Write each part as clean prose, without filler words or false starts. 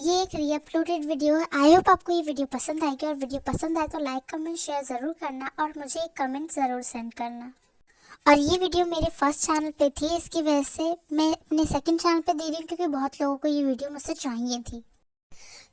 ये एक री-अपलोडेड वीडियो है। आई होप आपको ये वीडियो पसंद आएगी, और वीडियो पसंद आए तो लाइक कमेंट शेयर ज़रूर करना और मुझे एक कमेंट ज़रूर सेंड करना। और ये वीडियो मेरे फर्स्ट चैनल पे थी, इसकी वजह से मैं अपने सेकंड चैनल पे दे रही हूँ क्योंकि बहुत लोगों को ये वीडियो मुझसे चाहिए थी।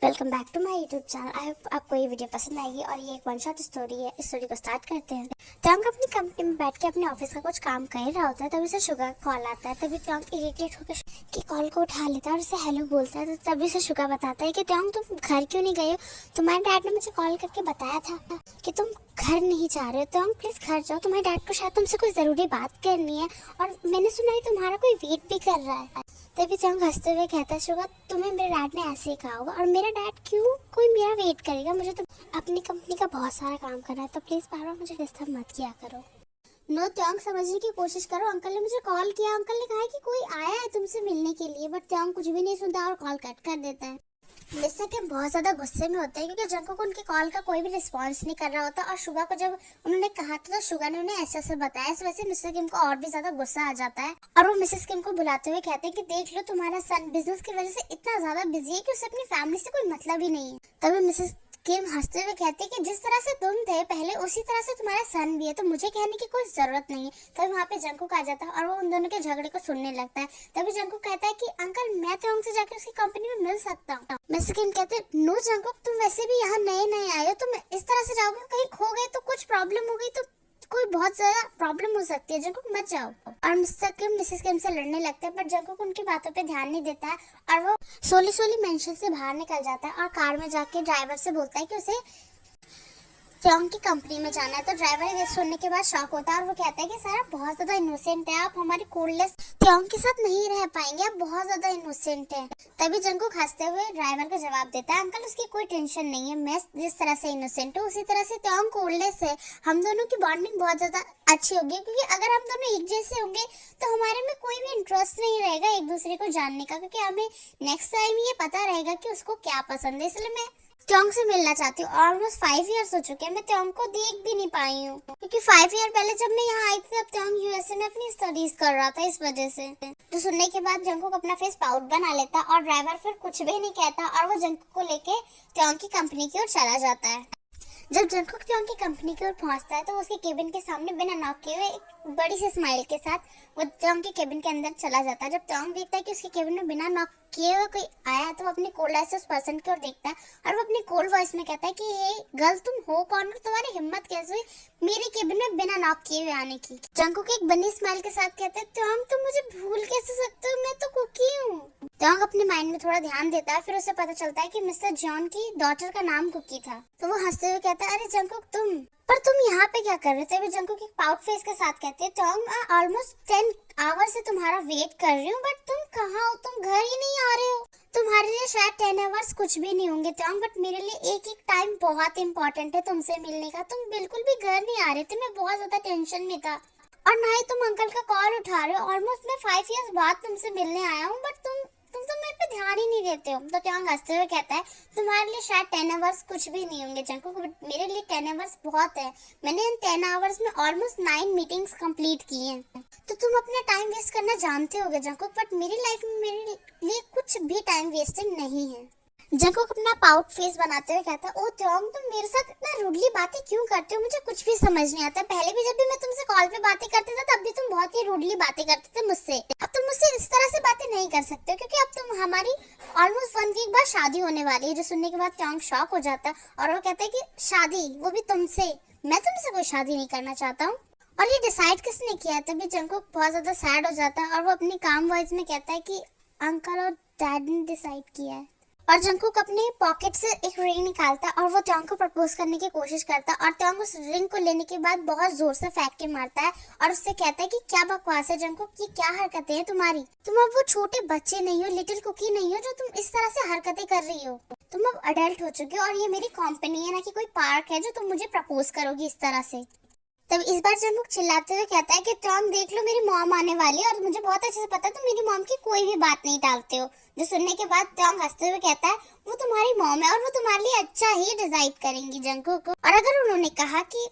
Welcome back to my YouTube channel. I hope आपको ये वीडियो पसंद आएगी और ये एक वन शॉट स्टोरी है। इस स्टोरी को स्टार्ट करते हैं। त्यांग अपनी कंपनी में बैठ के अपने ऑफिस का कुछ काम कर रहा होता है, तभी से शुगर का कॉल आता है। तभी त्यांग इरिटेट होकर की कॉल को उठा लेता है और उसे हेलो बोलता है। तो तभी से शुगर बताता है कि त्यांग तुम घर क्यों नहीं गए हो? तुम्हारे डैड ने मुझे कॉल करके बताया था कि तुम घर नहीं जा रहे हो। त्यांग प्लीज घर जाओ, तुम्हारे डैड को शायद तुमसे कोई जरूरी बात करनी है और मैंने सुना है तुम्हारा कोई वेट भी कर रहा है। तभी त्यांग हंसते हुए कहता है, शुगर तुम्हें मेरे डैड ने ऐसे ही कहा होगा, और मेरा डैड क्यों कोई मेरा वेट करेगा? मुझे तो अपनी कंपनी का बहुत सारा काम करना है, तो प्लीज बार बार मुझे डिस्टर्ब मत किया करो। नो त्यांग समझने की कोशिश करो, अंकल ने मुझे कॉल किया, अंकल ने कहा है कि कोई आया है तुमसे मिलने के लिए। बट त्यांग कुछ भी नहीं सुनता और कॉल कट कर देता है। मिस्टर किम बहुत ज्यादा गुस्से में होता है क्योंकि जंको को उनकी कॉल का कोई भी रिस्पांस नहीं कर रहा होता, और शुगा को जब उन्होंने कहा था तो शुगा ने उन्हें ऐसे ऐसे बताया। इस वजह से मिस्टर किम को और भी ज्यादा गुस्सा आ जाता है और वो मिसेस किम को बुलाते हुए कहते हैं कि देख लो तुम्हारा सन बिजनेस की वजह से इतना ज्यादा बिजी है कि उसे अपनी फैमिली से कोई मतलब ही नहीं है। तभी मिसेस किम हंसते हुए कहते हैं कि जिस तरह से तुम थे पहले उसी तरह से तुम्हारा सन भी है, तो मुझे कहने की कोई जरूरत नहीं है। तभी वहाँ पे जंकुक आ जाता है और वो उन दोनों के झगड़े को सुनने लगता है। तभी जंकुक कहता है कि अंकल मैं त्यांग से जाकर उसकी कंपनी में मिल सकता हूँ। मिस्टर किम कहते हैं, नो जंकुक तुम वैसे भी यहाँ नए नए आए हो, तुम इस तरह से जाओगे कहीं खो गए तो कुछ प्रॉब्लम हो गई तो कोई बहुत ज्यादा प्रॉब्लम हो सकती है, जंकुक मत जाओ। और मिस्टर किम मिसेस किम से लड़ने लगता है, पर जंकुक उनकी बातों पे ध्यान नहीं देता है और वो सोली मेंशन से बाहर निकल जाता है और कार में जाके ड्राइवर से बोलता है कि उसे त्यांग की कंपनी में जाना है। तो ड्राइवर ये सुनने के बाद शॉक होता है और वो कहता है कि सर आप बहुत ज्यादा इनोसेंट है, आप हमारे कोल्डलेस त्यांग के साथ नहीं रह पाएंगे, आप बहुत ज्यादा इनोसेंट है। तभी जंकुक हंसते हुए ड्राइवर को जवाब देता है, अंकल उसकी कोई टेंशन नहीं है, मैं जिस तरह से इनोसेंट हूँ उसी तरह से त्यांग कोल्डलेस है। हम दोनों की बॉन्डिंग बहुत ज्यादा अच्छी होगी क्योंकि अगर हम दोनों एक जैसे होंगे तो हमारे में कोई भी इंटरेस्ट नहीं रहेगा एक दूसरे को जानने का, क्योंकि हमें नेक्स्ट टाइम ये पता रहेगा कि उसको क्या पसंद है। इसलिए मैं त्यांग से मिलना चाहती हूँ। ऑलमोस्ट 5 इयर्स हो चुके हैं, मैं त्यांग को देख भी नहीं पाई हूँ क्योंकि 5 ईयर पहले जब मैं यहाँ आई थी तब त्यांग यूएसए में अपनी स्टडीज कर रहा था, इस वजह से। तो सुनने के बाद जंकुक अपना फेस पाउट बना लेता और ड्राइवर फिर कुछ भी नहीं कहता और वो जंकुक को लेके त्यांग की कंपनी की ओर चला जाता है। जब जंकुक त्यांग की कंपनी की ओर पहुंचता है तो उसके केबिन के सामने बिना नॉक किए हुए एक बड़ी सी स्माइल के साथ वो त्यांग के केबिन के अंदर चला जाता है। जब त्यांग देखता है कि उसके केबिन में बिना नॉक किए हुए कोई आया तो वो अपने कोल्ड आइस उस पर्सन की ओर देखता है और वो अपनी कोल्ड वॉइस में कहता है कि हे गर्ल तुम हो कौन और तुम्हारी हिम्मत कैसे हुई मेरे केबिन में बिना नॉक किए हुए आने की? जंकुक एक बनी स्माइल के साथ कहता है, त्यांग तुम मुझे भूल कैसे सकते हो, मैं तो कुकी हूँ। त्यांग अपने माइंड में थोड़ा ध्यान देता है, फिर उसे पता चलता है कि मिस्टर जॉन की डॉटर का नाम कुकी था। तो वो हंसते हुए कहता है, अरे जंकुक तुम यहाँ पे क्या कर रहे थे? जंकुक एक पाउट फेस के साथ कहते हैं, त्यांग ऑलमोस्ट 10 आवर से तुम्हारा वेट कर रही हूँ, बट तुम कहाँ हो? तुम घर ही नहीं आ रहे हो। तुम्हारे लिए शायद 10 आवर्स कुछ भी नहीं होंगे त्यांग, बट मेरे लिए एक एक टाइम बहुत इंपॉर्टेंट है तुमसे मिलने का। तुम बिल्कुल भी घर नहीं आ रहे थे, मैं बहुत ज्यादा टेंशन में था और ना ही तुम अंकल का कॉल उठा रहे हो। ऑलमोस्ट मैं 5 इयर्स बाद तुमसे मिलने आया हूँ, बट तुम तो मेरे पे ध्यान ही नहीं देते हो। तो त्यांग हंसते हुए कहता है, तुम्हारे लिए शायद 10 आवर्स कुछ भी नहीं होंगे जंकुक, बट मेरे लिए 10 आवर्स बहुत है। मैंने इन 10 आवर्स में ऑलमोस्ट 9 मीटिंग्स कंप्लीट की हैं। तो तुम अपना टाइम वेस्ट करना जानते होगे जंकुक, बट मेरी लाइफ में मेरे लिए कुछ भी टाइम वेस्टिंग नहीं है। जंकुक अपना पाउट फेस बनाते हुए कहता है, ओ त्यांग तुम मेरे साथ इतना रूडली बातें क्यों करते हो? मुझे कुछ भी समझ नहीं आता। पहले भी जब भी मैं तुमसे कॉल पे बातें करते थे तब भी तुम बहुत ही रूडली बातें करते थे मुझसे। अब तुम मुझसे इस तरह से बातें नहीं कर सकते क्योंकि अब तुम हमारी ऑलमोस्ट 1 वीक बाद शादी होने वाली है। जो सुनने के बाद त्यांग शॉक हो जाता है और वो कहता है कि शादी, वो भी तुमसे? मैं तुमसे कोई शादी नहीं करना चाहता हूँ। और ये डिसाइड किसने किया? तभी जंकुक बहुत ज्यादा सैड हो जाता है और वो अपनी काम वॉइस में कहता है कि अंकल और डैड ने डिसाइड किया है। और जंकुक अपने पॉकेट से एक रिंग निकालता है और वो त्यांग को प्रपोज करने की कोशिश करता है और त्यांग उस रिंग को लेने के बाद बहुत जोर से फेंक के मारता है और उससे कहता है कि क्या बकवास है जंकुक, ये क्या हरकतें हैं तुम्हारी? तुम अब वो छोटे बच्चे नहीं हो, लिटिल कुकी नहीं हो जो तुम इस तरह से हरकतें कर रही हो। तुम अब अडल्ट हो चुके हो और ये मेरी कंपनी है, ना कि कोई पार्क है जो तुम मुझे प्रपोज करोगी इस तरह से। तब इस बार जंकुक चिल्लाते हुए कहता है कि त्यांग देख लो मेरी मॉम आने वाली है और मुझे बहुत अच्छे से पता है तुम मेरी मॉम की कोई भी बात नहीं टालते हो। जो सुनने के बाद त्यांग हंसते हुए कहता है, वो तुम्हारी मॉम है और वो तुम्हारे लिए अच्छा ही डिसाइड करेंगी जंकुक। और अगर उन्होंने कहा कि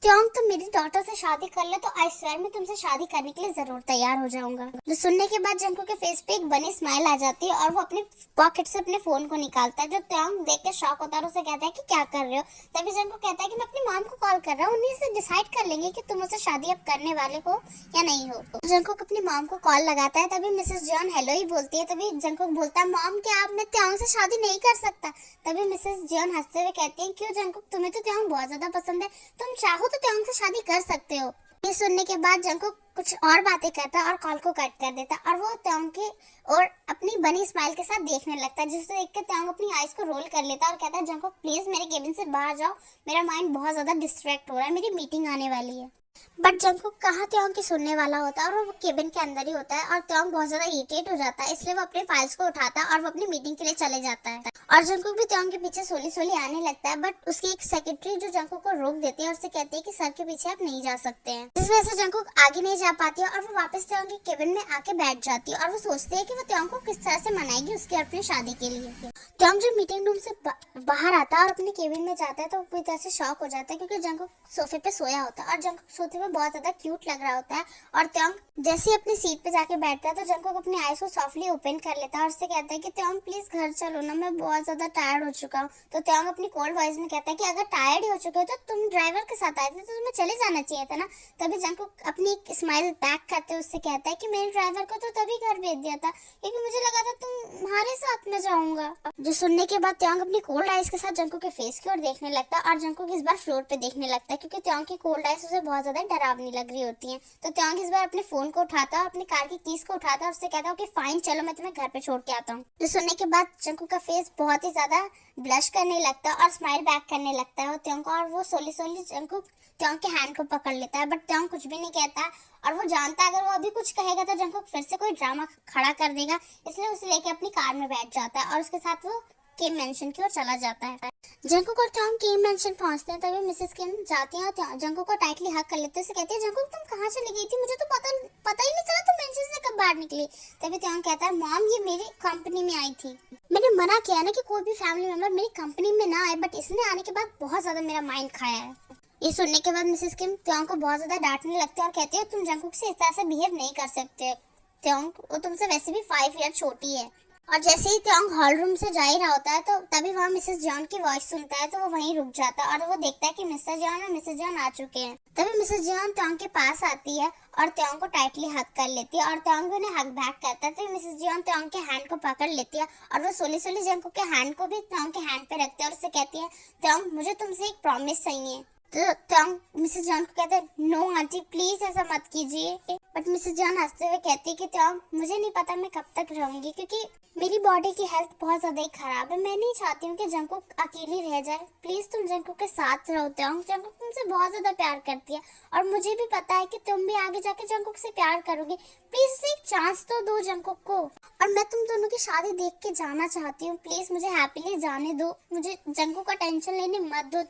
त्योंग तुम मेरी डॉटर से शादी कर ले तो आई स्वेयर मैं तुमसे शादी करने के लिए जरूर तैयार हो जाऊंगा। जो सुनने के बाद जंकुक के फेस पे एक बनी स्माइल आ जाती है और वो अपने पॉकेट से अपने फोन को निकालता है। जो त्योंग देख के शॉक होता है और उसे कहता है कि क्या कर रहे हो। तभी जंकुक कहता है कि मैं अपनी मॉम को कॉल कर रहा हूँ, उन्हीं से डिसाइड कर लेंगे कि तुम उससे शादी अब करने वाले हो या नहीं हो। तो जंकुक अपनी मॉम को कॉल लगाता है। तभी मिसेस जॉन हेलो ही बोलती है। तभी जंकुक बोलता है मॉम क्या अब मैं त्योंग से शादी नहीं कर सकता। तभी मिसेस जॉन हंसते हुए कहती है क्यों जंकुक, तुम्हें तो त्योंग बहुत ज्यादा पसंद है, तुम चाहो तो त्योंग से शादी कर सकते हो। ये सुनने के बाद जंकुक कुछ और बातें करता है और कॉल को कट कर देता है और वो त्योंग के और अपनी बनी स्माइल के साथ देखने लगता है, जिसे देख के त्योंग अपनी आईज को रोल कर लेता है और कहता है जंकुक प्लीज मेरे केबिन से बाहर जाओ, मेरा माइंड बहुत ज्यादा डिस्ट्रैक्ट हो रहा है, मेरी मीटिंग आने वाली है। बट जंकुक कहाँ त्योंग की सुनने वाला होता है और वो केबिन के अंदर ही होता है और त्योंग बहुत ज्यादा इरिटेट हो जाता है, इसलिए वो अपने फाइल्स को उठाता है और वो अपनी मीटिंग के लिए चले जाता है। और जंकुक भी त्योंग के पीछे सोली सोली आने लगता है। बट उसकी एक सेक्रेटरी जो जंकुक को रोक देती है और उसे कहती है कि सर के पीछे आप नहीं जा सकते हैं। इस वजह से जंकुक आगे नहीं जा पाती है और वो वापस त्योंग के केबिन में आके बैठ जाती है और वो सोचती है कि वो त्योंग को किस तरह से मनाएगी उसकी अपनी शादी के लिए। त्योंग जब मीटिंग रूम से बाहर आता है और अपने केबिन में जाता है तो वो पूरी तरह से शॉक हो जाता है क्योंकि जंकुक सोफे पे सोया होता है और जंकुक सोते हुए बहुत ज्यादा क्यूट लग रहा होता है। और त्योंग जैसे ही अपनी सीट पे जाके बैठता है तो जंकुक अपनी आईज को सॉफ्टली ओपन कर लेता है और उससे कहता है कि त्योंग प्लीज घर चलो ना, मैं बहुत ज्यादा टायर्ड हो चुका हूँ। तो त्योंग अपनी कोल्ड वॉइस में कहता है कि अगर टायर्ड ही हो चुके हो तो तुम ड्राइवर के साथ आए थे तो तुम्हें चले जाना चाहिए था ना। तभी जंकुक अपनी एक स्माइल बैक करते हुए उससे कहता है कि मैंने ड्राइवर को तो तभी घर भेज दिया था क्योंकि मुझे लगा था तुम्हारे साथ में जाऊंगा। जो सुनने के बाद त्योंग अपनी कोल्ड आइज के साथ जंकुक के फेस की ओर देखने लगता है और जंकुक इस बार फ्लोर पे देखने लगता है क्योंकि त्योंग की कोल्ड आइज उसे बहुत ज्यादा डरावनी लग रही होती है। तो त्योंग इस बार अपने फोन को उठाता है, अपनी कार की कीज को उठाता है और उससे कहता है कि फाइन चलो मैं तुम्हें घर पे छोड़ के आता हूँ। तो सुनने के बाद जंकुक का फेस बहुत ही ज्यादा ब्लश करने लगता है और स्माइल बैक करने लगता है त्योंग को और वो सोली सोली जंकुक त्योंग के हैंड को पकड़ लेता है। बट त्योंग कुछ भी नहीं कहता और वो जानता है अगर वो अभी कुछ कहेगा तो जंकुक फिर से कोई ड्रामा खड़ा कर देगा, इसलिए उसे लेके अपनी कार में बैठ जाता है और उसके साथ वो किम मेंशन की ओर चला जाता है। जंकुक और त्योंग किम मेंशन पहुंचते हैं। तभी मिसेस किम जाती है और जंकुक को टाइटली हग कर लेते हैं। उसे कहती है जंकुक तुम कहाँ चली गई थी, मुझे तो पता ही नहीं चला तुम मेंशन से कब बाहर निकली। तभी त्योंग कहता है मॉम ये मेरी कंपनी में आई थी, मैंने मना किया ना कि कोई भी फैमिली मेंबर मेरी कंपनी में ना आए, बट इसने आने के बाद बहुत ज्यादा मेरा माइंड खाया है। ये सुनने के बाद मिसेस किम त्योंग को बहुत ज्यादा डांटने लगती है और कहती है तुम जंकुक से इस तरह से बिहेव नहीं कर सकते, त्योंग वो तुमसे वैसे भी 5 ईयर छोटी है। और जैसे ही त्योंग हॉल रूम से जा ही रहा होता है तो तभी वहाँ मिसेस जॉन की वॉइस सुनता है तो वो वहीं रुक जाता है और वो देखता है कि मिस्टर जॉन और मिसेस जॉन आ चुके हैं। तभी मिसेस जॉन त्योंग के पास आती है और त्योंग को टाइटली हग कर लेती है और त्योंग भी उन्हें हग बैक करता है। तो मिसेस जॉन त्योंग के हैंड को पकड़ लेती है और वो सोली सोली जंकुक के हैंड को भी त्योंग के हैंड पे रखते हैं और उससे कहती है त्योंग मुझे तुमसे एक प्रॉमिस चाहिए। तो त्योंग मिसेस जॉन को कहते हैं नो आंटी प्लीज ऐसा मत कीजिए। बट मिसेस जॉन हंसते हुए कहती है कि त्योंग मुझे नहीं पता मैं कब तक रहूंगी क्योंकि मेरी बॉडी की हेल्थ बहुत ज्यादा ही खराब है, मैं नहीं चाहती हूँ कि जंकुक अकेली रह जाए, प्लीज तुम जंकुक के साथ रहो। त्योंग जंकुक तुमसे बहुत ज्यादा प्यार करती है और मुझे भी पता है कि तुम भी आगे जाके जंकुक से प्यार करोगी, प्लीज एक चांस तो दो जंकुक को। और मैं तुम दोनों की शादी देख के जाना चाहती हूँ, प्लीज मुझे हैप्पीली जाने दो, मुझे जंकुक का टेंशन लेने मत दो।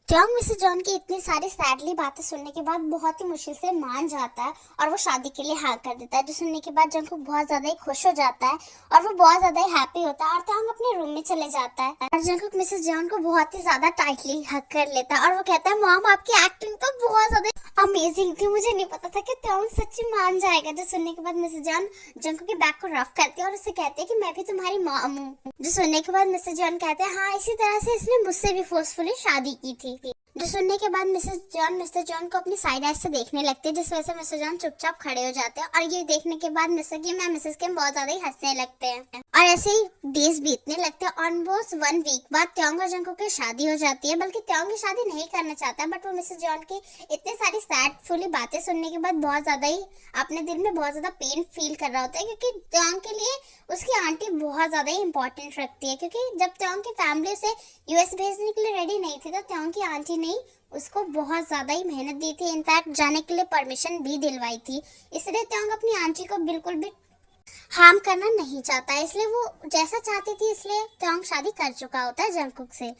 त्योंग मिसेस जॉन की इतनी सारी सैडली बातें सुनने के बाद बहुत ही मुश्किल से मान जाता है और वो शादी के लिए हाँ कर देता है। जो सुनने के बाद जंकुक बहुत ज्यादा ही खुश हो जाता है और वो बहुत ज्यादा ही हैप्पी होता है और त्योंग अपने रूम में चले जाता है और जंकुक मिसेस जॉन को बहुत ही ज्यादा टाइटली हग कर लेता है और वो कहता है मॉम आपकी एक्टिंग तो बहुत ज्यादा अमेजिंग थी, मुझे नहीं पता था कि त्योंग सच्ची मान जाएगा। जो सुनने के बाद मिसेस जॉन जंकुक के बैक को रफ करती है और उससे कहते हैं कि मैं भी तुम्हारी मॉम हूँ। जो सुनने के बाद मिसेस जॉन कहते हैं हाँ इसी तरह से इसने मुझसे भी फोर्सफुली शादी की थी। जो सुनने के बाद मिसेस जॉन मिस्टर जॉन को अपनी साइड आइज से देखने लगते हैं, जिस वजह से मिस्टर जॉन चुपचाप खड़े हो जाते हैं और ये देखने के बाद मिस्टर किम और मिसेस किम बहुत ज्यादा ही हंसने लगते हैं और ऐसे ही डेज बीतने लगते हैं। ऑलमोस्ट 1 वीक बाद त्योंग और जंकुक की शादी हो जाती है, बल्कि त्योंग की शादी नहीं करना चाहता बट वो मिसेस जॉन की इतनी सारी सैडफुली बातें सुनने के बाद बहुत ज्यादा ही अपने दिल में बहुत ज्यादा पेन फील कर रहा होता है क्योंकि त्योंग के लिए उसकी आंटी बहुत ज्यादा ही इंपॉर्टेंट रखती है क्योंकि जब त्योंग की फैमिली उसे यूएस भेजने के लिए रेडी नहीं थी तो त्योंग की आंटी ने उसको बहुत ज्यादा ही मेहनत दी थी, इनफैक्ट जाने के लिए परमिशन भी दिलवाई थी। इसलिए त्योंग अपनी आंटी को बिल्कुल भी हार्म करना नहीं चाहता, इसलिए वो जैसा चाहती थी इसलिए त्योंग शादी कर चुका होता है जंकुक से।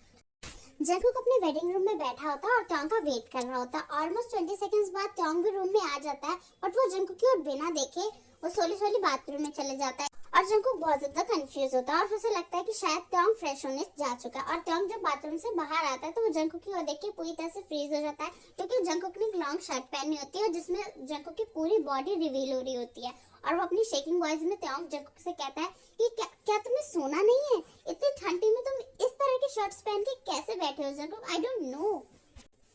जंकुक अपने वेडिंग रूम में बैठा होता है और त्योंग का वेट कर रहा होता है। ऑलमोस्ट 20 सेकंड्स बाद त्योंग भी रूम में आ जाता है बट वो जंकुक की ओर बिना देखे वो सोली सोली बाथरूम में चले जाता है और जंकुक बहुत ज्यादा कंफ्यूज होता है और उसे लगता है कि शायद त्योंग फ्रेश होने जा चुका है। और त्योंग जब बाथरूम से बाहर आता है तो वो जंकुक की ओर देख के पूरी तरह से फ्रीज हो जाता है, क्योंकि जंकुक ने एक लॉन्ग शर्ट पहनी होती है जिसमें जंकुक की पूरी बॉडी रिवील हो रही होती है। और वो अपनी शेकिंग वॉइस में त्योंग जंकुक से कहता है कि क्या तुम्हें सोना नहीं है? इतनी ठंडी में तुम इस तरह की शर्ट्स पहन के कैसे बैठे हो जंकुक? I don't know.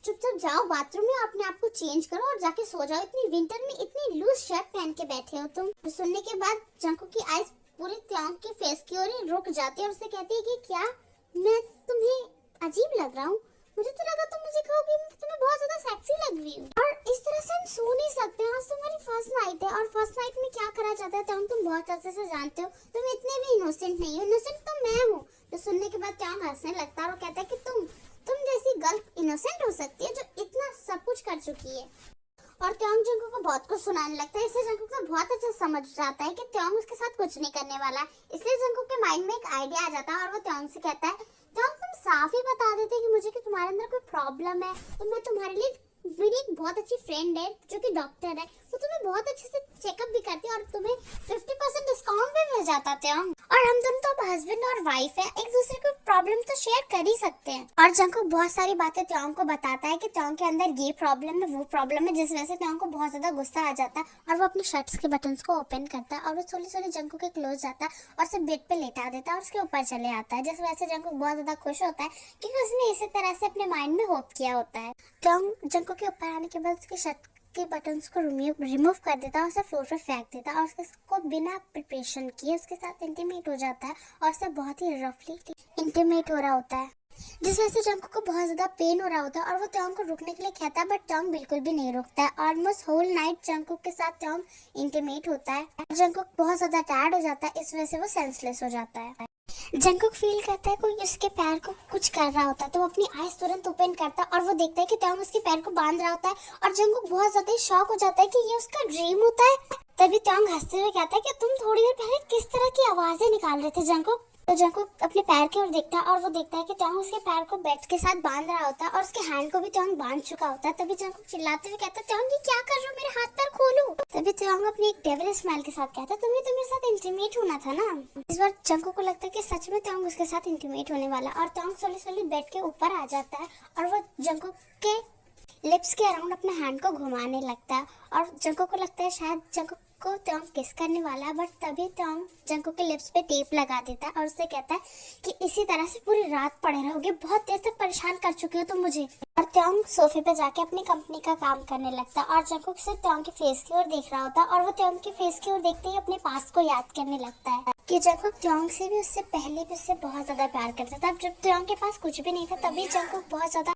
चुपचाप जाओ बाथरूम में, अपने आप को चेंज करो और जाके सो जाओ। इतनी विंटर में इतनी लूज शर्ट पहन के बैठे हो तुम। तो सुनने के बाद जंकुक की आईज पूरी त्योंग के फेस की ओर रुक जाती है और उससे कहती है कि क्या मैं तुम्हें अजीब लग रहा हूँ? मुझे तो लगा तुम मुझे कहोगी तुम्हें बहुत ज्यादा सेक्सी लग रही हो। और इस तरह से हम सो नहीं सकते। आज तुम्हारी फर्स्ट नाइट है और फर्स्ट नाइट में क्या करा जाता है तुम बहुत अच्छे से जानते हो। तुम इतने भी इनोसेंट नहीं हो, इनोसेंट तो मैं हूँ। तो सुनने के बाद त्योंग हंसने लगता है और कहता है कि तुम जैसी गर्ल इनोसेंट हो सकती है जो इतना सब कुछ कर चुकी है। और त्योंग जंकुक को बहुत कुछ सुनाने लगता है। इससे जंकुक को बहुत अच्छा समझ जाता है कि त्योंग उसके साथ कुछ नहीं करने वाला है। इसलिए जंकुक के माइंड में एक आइडिया आ जाता है और वो त्योंग से कहता है त्योंग तुम साफ ही बता देते कि मुझे कि तुम्हारे अंदर कोई प्रॉब्लम है तो मैं तुम्हारे लिए, मेरी एक बहुत अच्छी फ्रेंड है जो कि डॉक्टर है, वो तुम्हें बहुत अच्छे से चेकअप भी करती है और तुम्हें 50% डिस्काउंट भी मिल जाता है त्योंग। और हम दोनों तो अब हस्बैंड और वाइफ है, एक दूसरे को प्रॉब्लम तो शेयर कर ही सकते हैं। और जंकुक बहुत सारी बातें त्योंग को बताता है कि त्योंग के अंदर ये प्रॉब्लम है वो प्रॉब्लम है, जिस वजह से त्योंग को बहुत ज्यादा गुस्सा आ जाता है और वो अपनी शर्ट्स के बटन्स को ओपन करता है और वो सोले सोले जंकुक के क्लोज जाता है और उसे बेड पे लेटा देता है और उसके ऊपर चले आता है, जिस वजह से जंकुक बहुत ज्यादा खुश होता है क्योंकि उसने इसी तरह से अपने माइंड में होप किया होता है। त्योंग जंकुक के ऊपर आने के बाद उसकी शर्ट के बटन्स को रिमूव कर देता है, उसे फ्लोर पे फेंक देता है और उसको बिना प्रिपरेशन किए उसके साथ इंटीमेट हो जाता है और उसे बहुत ही रफली इंटीमेट हो रहा होता है, जिस वजह से जंकुक को बहुत ज्यादा पेन हो रहा होता है और वो त्योंग को रुकने के लिए कहता है, बट त्योंग बिल्कुल भी नहीं रुकता है। ऑलमोस्ट होल नाइट जंकुक के साथ त्योंग इंटीमेट होता है। जंकुक बहुत ज्यादा टायर्ड हो जाता है, इस वजह से वो सेंसलेस हो जाता है। जंकुक फील करता है कोई उसके पैर को कुछ कर रहा होता है तो वो अपनी आईज तुरंत ओपन करता है और वो देखता है कि त्योंग उसके पैर को बांध रहा होता है और जंकुक बहुत ज्यादा शॉक हो जाता है कि ये उसका ड्रीम होता है। तभी त्योंग हंसते हुए कहता है कि तुम थोड़ी देर पहले किस तरह की आवाजें निकाल रहे थे जंकुक? तो जंकुक अपने पैर की ओर देखता है और वो देखता है कि त्योंग उसके पैर को बेड के साथ बांध रहा होता है और उसके हैंड को भी त्योंग बांध चुका होता है। तभी जंकुक चिल्लाते हुए कहता है त्योंग ये क्या कर रहे हो, मेरे हाथ पैर खोलो। तभी त्योंग अपनी एक डेविल स्माइल के साथ कहता है तुम्हें तो मेरे साथ इंटीमेट होना था ना। इस बार जंकुक को लगता है कि सच में त्योंग उसके साथ इंटीमेट होने वाला और त्योंग सोली सोली बेड के ऊपर आ जाता है और वो जंकुक के लिप्स के अराउंड अपने हैंड को घुमाने लगता है और जंकुक को लगता है शायद जंकुक को त्योंग किस करने वाला है, बट तभी त्योंग जंकुक के लिप्स पे टेप लगा देता है और उससे कहता है कि इसी तरह से पूरी रात पड़े रहोगे, बहुत देर तक परेशान कर चुके हो तुम मुझे। और त्योंग सोफे पे जाके अपनी कंपनी का काम करने लगता है और जंकुक से त्योंग के फेस की ओर देख रहा होता है और वो त्योंग के फेस की ओर देखते ही अपने पास्ट को याद करने लगता है कि जंकुक त्योंग से भी उससे पहले भी उससे बहुत ज्यादा प्यार करता था। जब त्योंग के पास कुछ भी नहीं था तभी जंकुक बहुत ज्यादा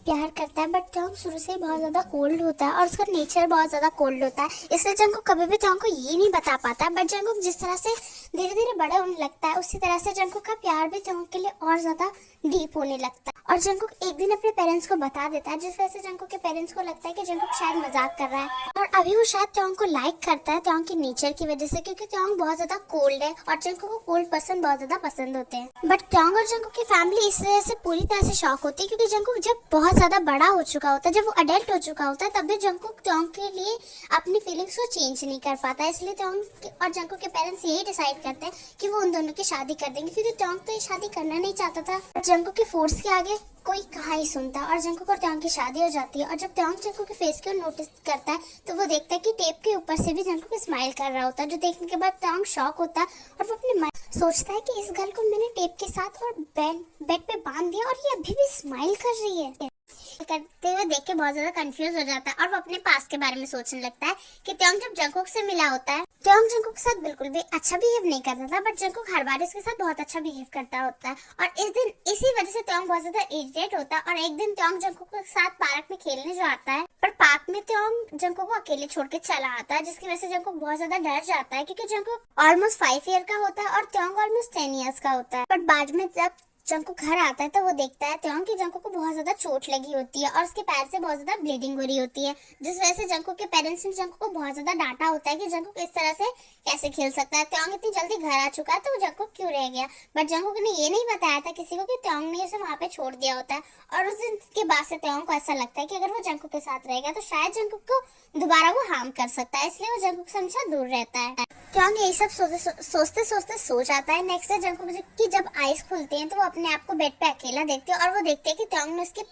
प्यार करता है, बट त्योंग शुरू से बहुत ज्यादा कोल्ड होता है और उसका नेचर बहुत ज्यादा कोल्ड होता है, इसलिए जंकुक कभी भी त्योंग को ये नहीं बता पाता। बट जंकुक जिस तरह से धीरे धीरे बड़ा होने लगता है उसी तरह से जंकुक का प्यार भी त्योंग के लिए और ज्यादा डीप होने लगता है। और जंकुक एक दिन अपने पेरेंट्स को बता देता है, जिस वजह से जंकुक के पेरेंट्स को लगता है कि जंकुक शायद मजाक कर रहा है और अभी वो शायद त्योंग को लाइक करता है त्योंग के नेचर की वजह से, क्योंकि त्योंग बहुत ज्यादा कोल्ड है और जंकुक को कोल्ड पर्सन बहुत ज्यादा पसंद होते हैं। बट त्योंग और जंकुक की फैमिली इस वजह से पूरी तरह से शॉक होती है, क्योंकि जंकुक जब बहुत ज्यादा बड़ा हो चुका होता है, जब वो अडल्ट हो चुका होता है, तब भी जंकुक त्योंग के लिए अपनी फीलिंग्स को चेंज नहीं कर पाता है। इसलिए त्योंग और जंकुक के पेरेंट्स यही डिसाइड करते हैं कि वो उन दोनों की शादी कर देंगे, क्योंकि त्योंग तो ये शादी करना नहीं चाहता था। जंकुक के फोर्स के आगे कोई कहाँ ही सुनता और जंकुक और त्योंग की शादी हो जाती है। और जब त्योंग जंकुक के फेस को नोटिस करता है तो वो देखता है कि टेप के ऊपर से भी जंकुक स्माइल कर रहा होता है, जो देखने के बाद त्योंग शॉक होता है और वो अपने सोचता है कि इस गर्ल को मैंने टेप के साथ और बेड पे बांध दिया और ये अभी भी स्माइल कर रही है। करते हुए देख के बहुत ज्यादा कंफ्यूज हो जाता है और वो अपने पास के बारे में सोचने लगता है कि त्योंग जब जंकुक से मिला होता है, त्योंग जंकुक के साथ बिल्कुल भी अच्छा बिहेव नहीं करता था, बट जंकुक हर बार इसके साथ बहुत अच्छा बिहेव करता होता है। और इस दिन इसी वजह से त्योंग बहुत ज्यादा इरिटेट होता है और एक दिन त्योंग जंकुक के साथ पार्क में खेलने जो आता है, पर पार्क में त्योंग जंकुक को अकेले छोड़ के चला आता है, जिसकी वजह से जंकुक बहुत ज्यादा डर जाता है, क्योंकि जंकुक ऑलमोस्ट 5 ईयर का होता है और त्योंग ऑलमोस्ट 10 ईयर्स का होता है। बट बाद में जब जंकुक घर आता है तो वो देखता है त्योंग कि जंकुक को बहुत ज्यादा चोट लगी होती है और उसके पैर से बहुत ज्यादा ब्लीडिंग हो रही होती है, जिस वजह से जंकुक के पेरेंट्स ने जंकुक को बहुत ज्यादा डांटा होता है कि जंकुक इस तरह से कैसे खेल सकता है। त्योंग इतनी जल्दी घर आ चुका है तो वो जंकुक क्यों रह गया, बट जंकुक ने ये नहीं बताया था किसी को कि त्योंग ने उसे वहां पे छोड़ दिया होता है। और उस दिन के बाद से त्योंग को ऐसा लगता है कि अगर वो जंकुक के साथ रहेगा तो शायद जंकुक को दोबारा वो हार्म कर सकता है, इसलिए वो जंकुक से हमेशा दूर रहता है। त्योंग यही सब सोचते सोचते सो जाता है। नेक्स्ट डे जंकुक की जब आईज खुलती हैं तो वो अपने आप को बेड पे अकेला देखते हैं और वो देखते हैं कि त्योंग ने उसके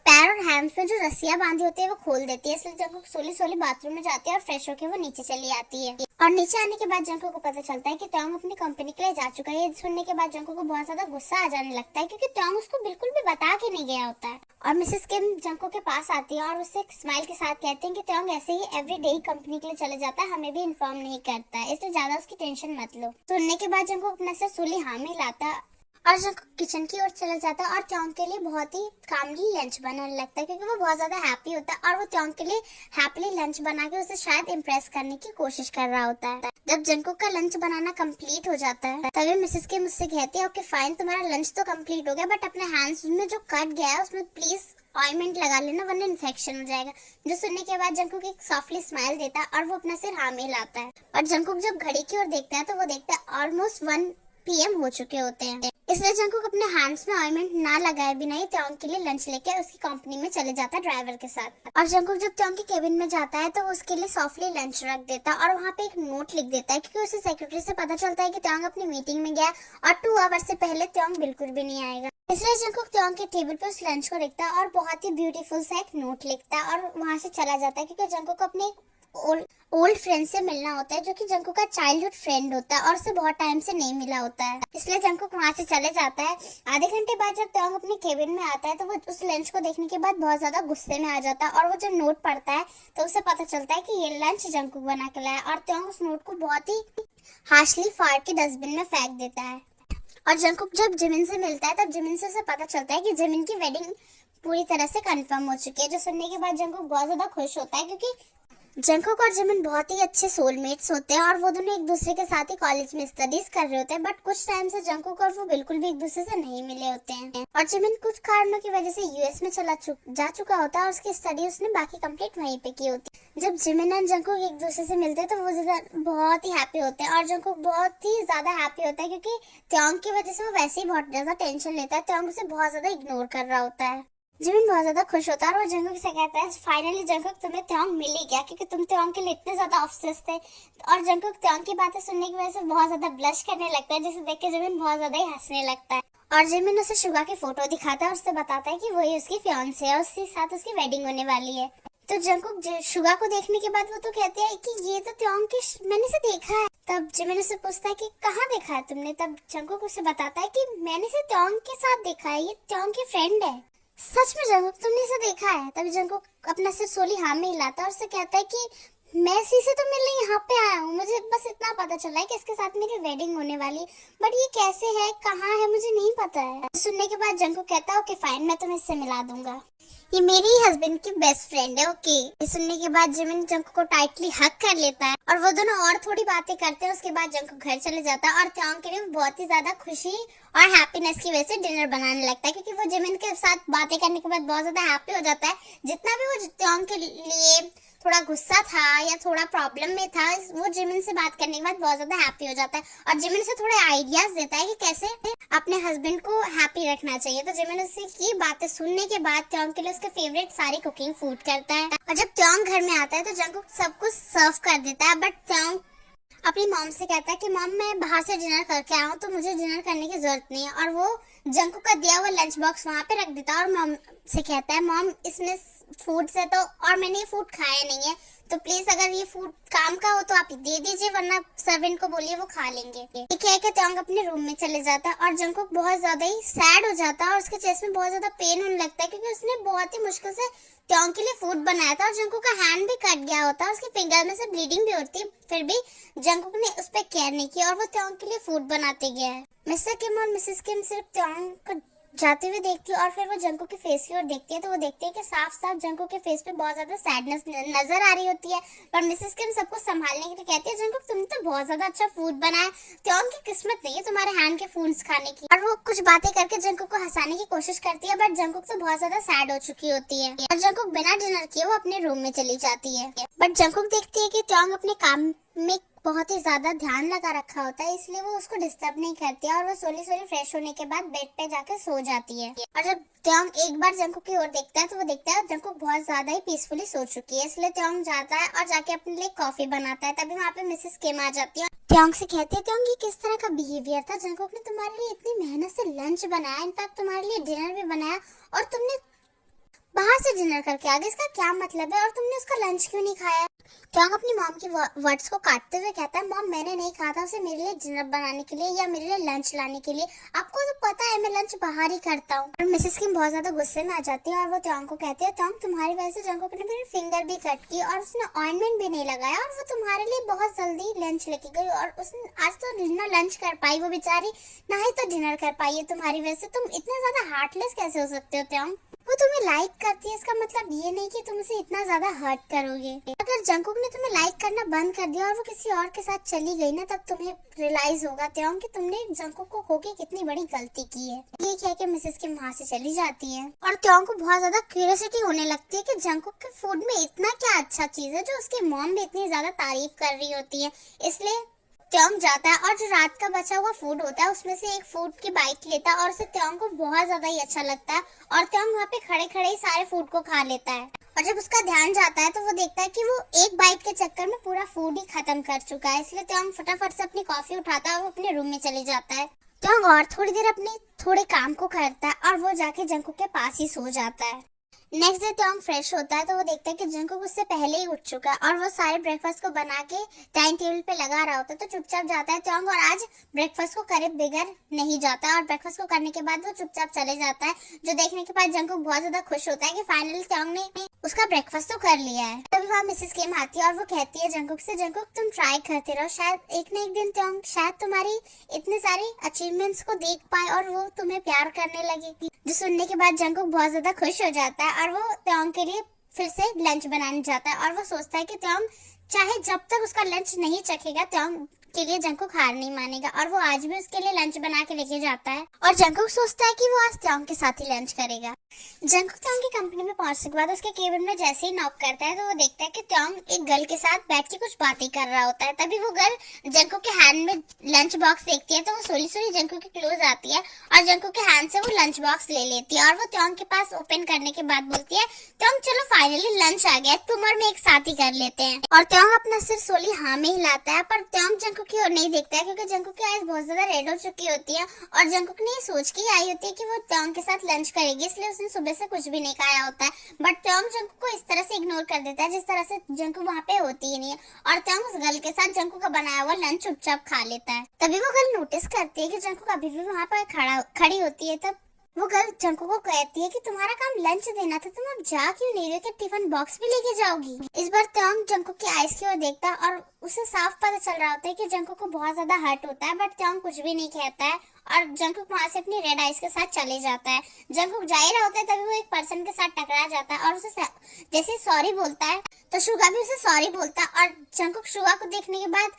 पैर और हैंड्स में जो रस्सियां बांधी होती है वो खोल देती है, इसलिए जंकुक सोली सोली बाथरूम में जाती है और फ्रेश होकर वो नीचे चली आती है। और नीचे आने के बाद जंकुक को पता चलता है कि त्योंग अपनी कंपनी के लिए जा चुका है। ये सुनने के बाद जंकुक को बहुत ज्यादा गुस्सा आ जाने लगता है क्योंकि त्योंग उसको बिल्कुल भी बता के नहीं गया होता है। और मिसेस किम जंकुक के पास आती है और उससे एक स्माइल के साथ कहते हैं कि त्योंग ऐसे ही एवरी डे कंपनी के लिए चले जाता है, हमें भी इन्फॉर्म नहीं करता है, इसलिए ज्यादा उसकी टेंशन मत लो। सुनने के बाद जंकुक अपना सर सोली हाँ में लाता है और जंकुक किचन की ओर चला जाता है और त्योंग के लिए बहुत ही कामली लंच बनाने लगता है क्योंकि वो बहुत ज्यादा हैप्पी होता है और वो त्योंग के लिए हैप्पीली लंच बना के उसे शायद इम्प्रेस करने की कोशिश कर रहा होता है। जब जंकुक का लंच बनाना कंप्लीट हो जाता है तभी मिसेस के मुझसे कहती है ओके फाइन, तुम्हारा लंच तो कंप्लीट हो गया बट अपने हैंड्स में जो कट गया है उसमें प्लीज ऑइंटमेंट लगा लेना वरना इन्फेक्शन हो जाएगा। जो सुनने के बाद जंकुक एक सॉफ्टली स्माइल देता है और वो अपना सिर हाँ में लाता है। और जंकुक जब घड़ी की ओर देखता है तो वो देखता है ऑलमोस्ट 1 PM हो चुके होते हैं, इसलिए जंकुक अपने हैंड्स में ऑइंटमेंट ना लगाए बिना ही त्योंग के लिए लंच लेके उसकी कंपनी में चले जाता है ड्राइवर के साथ। और जंकुक जब त्योंग के केबिन में जाता है तो वो उसके लिए सॉफ्टली लंच रख देता है और वहाँ पे एक नोट लिख देता है क्योंकि उसे सेक्रेटरी से पता चलता है कि त्योंग अपनी मीटिंग में गया और 2 आवर से पहले त्योंग बिल्कुल भी नहीं आएगा। इसलिए जंकुक त्योंग के टेबल पे उस लंच को रखता है और बहुत ही ब्यूटीफुल सा एक नोट लिखता है और वहाँ से चला जाता है क्योंकि जंकुक को अपने ओल्ड फ्रेंड से मिलना होता है जो कि जंकुक का चाइल्डहुड फ्रेंड होता है और उसे बहुत टाइम से नहीं मिला होता है, इसलिए जंकुक वहाँ से चले जाता है। आधे घंटे बाद जब त्योंग अपने केबिन में आता है तो वो उस लंच को देखने के बाद बहुत ज्यादा गुस्से में आ जाता है और वो जब नोट पढ़ता है तो उसे पता चलता है कि ये लंच जंकुक बना के लाया और त्योंग उस नोट को बहुत ही हार्शली फाड़ के डस्टबिन में फेंक देता है। और जंकुक जब जिमिन से मिलता है तब जिमिन से उसे पता चलता है कि जिमिन की वेडिंग पूरी तरह से कंफर्म हो चुकी है। जो सुनने के बाद जंकुक बहुत ज्यादा खुश होता है क्योंकि जंकुक और जिमिन बहुत ही अच्छे सोलमेट्स होते हैं और वो दोनों एक दूसरे के साथ ही कॉलेज में स्टडीज कर रहे होते हैं, बट कुछ टाइम से जंकुक और वो बिल्कुल भी एक दूसरे से नहीं मिले होते हैं और जिमिन कुछ कारणों की वजह से यूएस में जा चुका होता है और उसकी स्टडी उसने बाकी कंप्लीट वहीं पे की होती है। जब जिमिन और जंकुक एक दूसरे से मिलते हैं तो वो बहुत ही हैप्पी होते हैं और जंकुक बहुत ही ज्यादा हैप्पी होता है क्योंकि त्योंग की वजह से वो वैसे ही बहुत ज्यादा टेंशन लेता है, त्योंग उसे बहुत ज्यादा इग्नोर कर रहा होता है। जिमिन बहुत ज्यादा खुश होता है और वो जंकुक से कहता है फाइनली जंकुक तुम्हें त्योंग मिल ही गया क्योंकि तुम त्योंग के लिए इतने ज्यादा ऑब्सेस्ड थे। और जंकुक त्योंग की बातें सुनने की वजह से बहुत ज्यादा ब्लश करने लगता है जिसे देख के जिमिन बहुत ज्यादा ही हंसने लगता है और जिमिन उसे शुगा की फोटो दिखाता है और उससे बताता है कि वही उसकी फियांसे है और उसके साथ उसकी वेडिंग होने वाली है। तो जंकुक शुगा को देखने के बाद वो तो कहते हैं कि ये तो त्योंग की मैंने इसे देखा है। तब जिमिन उससे पूछता है कि कहाँ देखा है तुमने, तब जंकुक उसे बताता है कि मैंने इसे त्योंग के साथ देखा है, ये त्योंग की फ्रेंड है। सच में जंकुक तुमने इसे देखा है? तभी जंकुक अपना सिर सोली हाँ में हिलाता है और उससे कहता है कि मैं इसी से तो मिलने यहाँ पे आया हूँ, मुझे बस इतना पता चला है कि इसके साथ मेरी वेडिंग होने वाली, बट ये कैसे है कहाँ है मुझे नहीं पता है। सुनने के बाद जंकुक कहता है ओके फाइन, मैं तुम्हें इससे मिला दूंगा, ये मेरी हस्बैंड की बेस्ट फ्रेंड है ओके। ये सुनने के बाद जिमिन जंकुक को टाइटली हक कर लेता है और वो दोनों और थोड़ी बातें करते हैं। उसके बाद जंकुक घर चले जाता है और त्योंग के लिए बहुत ही ज्यादा खुशी और हैप्पीनेस की वजह से डिनर बनाने लगता है क्योंकि वो जिमिन के साथ बातें करने के बाद बहुत ज्यादा हैप्पी हो जाता है। जितना भी वो त्योंग के लिए थोड़ा गुस्सा था या थोड़ा प्रॉब्लम में था, वो जिमिन से बात करने के बाद बहुत ज्यादा हैप्पी हो जाता है और जिमिन से थोड़े आइडियाज देता है कि कैसे अपने हस्बैंड को हैप्पी रखना चाहिए। तो जिमिन उससे की बातें सुनने के बाद त्योंग के लिए उसके फेवरेट सारी कुकिंग फूड करता है और जब त्योंग घर में आता है तो जंकुक सब कुछ सर्व कर देता है, बट त्योंग अपनी मॉम से कहता है कि मॉम मैं बाहर से डिनर करके आया हूँ तो मुझे डिनर करने की जरूरत नहीं है और वो जंकुक का दिया हुआ लंच बॉक्स वहाँ पे रख देता है और मॉम से कहता है मॉम इसमें फूड से तो और मैंने ये फूड खाया नहीं है तो प्लीज अगर ये फूड काम का हो तो आप दे दीजिए वरना सर्वेंट को बोलिए वो खा लेंगे। ठीक है कि त्योंग अपने रूम में चले जाता है और जंकुक बहुत ज्यादा ही सैड हो जाता है और उसके चेस्ट में बहुत ज्यादा पेन होने लगता है क्योंकि उसने बहुत ही मुश्किल से त्योंग के लिए फूड बनाया था और जंकुक का हैंड भी कट गया होता है, उसके फिंगर में से ब्लीडिंग भी होती है, फिर भी जंकुक ने उस पर केयर नहीं किया और वो त्योंग के लिए फूड बनाते गया है। मिस्टर किम और मिसेस किम सिर्फ त्योंग को जाते हुए देखती है और फिर वो जंकुक के फेस की ओर देखती है तो वो देखती है कि साफ साफ जंकुक के फेस पे बहुत ज्यादा सैडनेस नजर आ रही होती है। पर मिसेस किम सबको संभालने के लिए कहती है जंकुक तुमने तो बहुत ज्यादा अच्छा फूड बनाया, त्योंग की किस्मत नहीं है तुम्हारे हैंड के फूड्स खाने की। और वो कुछ बातें करके जंकुक को हंसाने की कोशिश करती है, बट जंकुक तो बहुत ज्यादा सैड हो चुकी होती है और जंकुक बिना डिनर किए वो अपने रूम में चली जाती है। बट जंकुक देखती है कि त्योंग अपने काम में बहुत ही ज्यादा ध्यान लगा रखा होता है, इसलिए वो उसको डिस्टर्ब नहीं करती है और वो सोली सोली फ्रेश होने के बाद बेड पे जाके सो जाती है। और जब त्योंग एक बार जंकुक की ओर देखता है तो वो देखता है जंकुक बहुत ज्यादा ही पीसफुली सो चुकी है, इसलिए त्योंग जाता है और जाके अपने लिए कॉफी बनाता है। तभी वहाँ पे मिसेस किम आ जाती है, त्योंग से कहती है त्योंग ये किस तरह का बिहेवियर था, जंकुक ने तुम्हारे लिए इतनी मेहनत से लंच बनाया, इनफैक्ट तुम्हारे लिए डिनर भी बनाया और तुमने बाहर से डिनर करके आ गए, इसका क्या मतलब है और तुमने उसका लंच क्यों नहीं खाया। त्योंग अपनी मॉम की वर्ड्स को काटते हुए कहता है मॉम मैंने नहीं कहा था उसे मेरे लिए डिनर बनाने के लिए या मेरे लिए लंच लाने के लिए, आपको तो पता है मैं लंच बाहर ही करता हूँ। और मिसेस किम बहुत ज्यादा गुस्से में आ जाती है और वो त्योंग को कहती है त्योंग तुम्हारी वजह से जंकुक ने मेरी फिंगर भी कट की और उसने ऑइंटमेंट भी नहीं लगाया और वो तुम्हारे लिए बहुत जल्दी लंच लेके गई और उसने आज तो ना लंच कर पाई वो बेचारी, ना ही तो डिनर कर पाई है तुम्हारी वजह से। तुम इतने ज्यादा हार्टलेस कैसे हो सकते हो त्योंग, वो तुम्हें लाइक करती है इसका मतलब ये नहीं कि तुम उसे इतना ज्यादा हर्ट करोगे। अगर जंकुक ने तुम्हें लाइक करना बंद कर दिया और वो किसी और के साथ चली गई ना तब तुम्हें रियलाइज होगा त्योंग कि तुमने जंकुक को खो के कितनी बड़ी गलती की है। ये कह के मिसेस किम वहाँ से चली जाती है और त्योंग को बहुत ज्यादा क्यूरियोसिटी होने लगती है कि जंकुक के फूड में इतना क्या अच्छा चीज है जो उसकी मॉम भी इतनी ज्यादा तारीफ कर रही होती है। इसलिए त्योंग जाता है और जो रात का बचा हुआ फूड होता है उसमें से एक फूड की बाइट लेता है और उसे त्योंग को बहुत ज्यादा ही अच्छा लगता है और त्योंग वहाँ पे खड़े खड़े ही सारे फूड को खा लेता है। और जब उसका ध्यान जाता है तो वो देखता है कि वो एक बाइट के चक्कर में पूरा फूड ही खत्म कर चुका है, इसलिए त्योंग फटाफट से अपनी कॉफी उठाता है और वो अपने रूम में चले जाता है। त्योंग और थोड़ी देर अपने थोड़े काम को करता है और वो जाके जंकुक के पास ही सो जाता है। नेक्स्ट डे त्योंग फ्रेश होता है तो वो देखता है कि जंकुक उससे पहले ही उठ चुका है और वो सारे ब्रेकफास्ट को बना के डाइनिंग टेबल पे लगा रहा होता है, तो चुपचाप जाता है त्योंग और आज ब्रेकफास्ट को करे बगैर नहीं जाता और ब्रेकफास्ट को करने के बाद वो चुपचाप चले जाता है, जो देखने के बाद जंकुक बहुत ज्यादा खुश होता है कि फाइनली त्योंग ने उसका ब्रेकफास्ट तो कर लिया है। तभी वहाँ मिसेस किम आती है और वो कहती है जंकुक से जंकुक तुम ट्राई करते रहो, शायद एक न एक दिन त्योंग शायद तुम्हारी इतने सारे अचीवमेंट्स को देख पाए और वो तुम्हें प्यार करने लगेगी। जो सुनने के बाद जंकुक बहुत ज्यादा खुश हो जाता है और वो त्योंग के लिए फिर से लंच बनाने जाता है और वो सोचता है कि त्योंग चाहे जब तक उसका लंच नहीं चखेगा त्योंग के लिए जंकुक हार नहीं मानेगा और वो आज भी उसके लिए लंच बना के लेके जाता है और जंकुक सोचता है कि वो आज त्योंग के साथ ही लंच करेगा। जंकुक त्योंग की कंपनी में पहुंचने के बाद उसके केबिन में जैसे ही नॉक करता है तो वो देखता है कि त्योंग एक गर्ल के साथ बैठ के कुछ बातें कर रहा होता है। तभी वो गर्ल जंकुक के हैंड में लंच बॉक्स देखती है तो वो सोली सोली जंकुक के क्लोज आती है और जंकुक के हैंड से वो लंच बॉक्स ले लेती है और वो त्योंग के पास ओपन करने के बाद बोलती है त्योंग चलो फाइनली लंच आ गया, तुम और मैं एक साथ ही कर लेते हैं। और त्योंग अपना सिर सोली हाँ में हिलाता है पर त्योंग जंकुक की ओर नहीं देखता है क्योंकि जंकुक की आईज बहुत ज्यादा रेड हो चुकी होती है और जंकुक ने ये सोच के आई होती है कि वो त्योंग के साथ लंच करेगी, इसलिए उसने सुबह से कुछ भी नहीं खाया होता है। बट त्योंग जंकुक को इस तरह से इग्नोर कर देता है जिस तरह से जंकुक वहाँ पे होती ही नहीं है और त्योंग उस गर्ल के साथ जंकुक का बनाया हुआ लंच चुपचाप खा लेता है। तभी वो गर्ल नोटिस करती है कि जंकुक अभी भी वहाँ पर खड़ी होती है। तब वो गर्ल जंकुक को कहती है कि तुम्हारा काम लंच देना था, तुम अब जा क्यों नहीं रहे, टिफिन बॉक्स भी लेके जाओगी। इस बार त्योंग जंकुक की आईज की ओर देखता है और उसे साफ पता चल रहा होता है कि जंकुक को बहुत ज्यादा हर्ट होता है, बट त्योंग कुछ भी नहीं कहता है और जंकुक वहाँ से अपनी रेड आइज के साथ चले जाता है। जंकुक जा ही रहा होता है तभी वो एक पर्सन के साथ टकरा जाता है और उसे जैसे सॉरी बोलता है तो शुगा भी उसे सॉरी बोलता है और जंकुक शुगा को देखने के बाद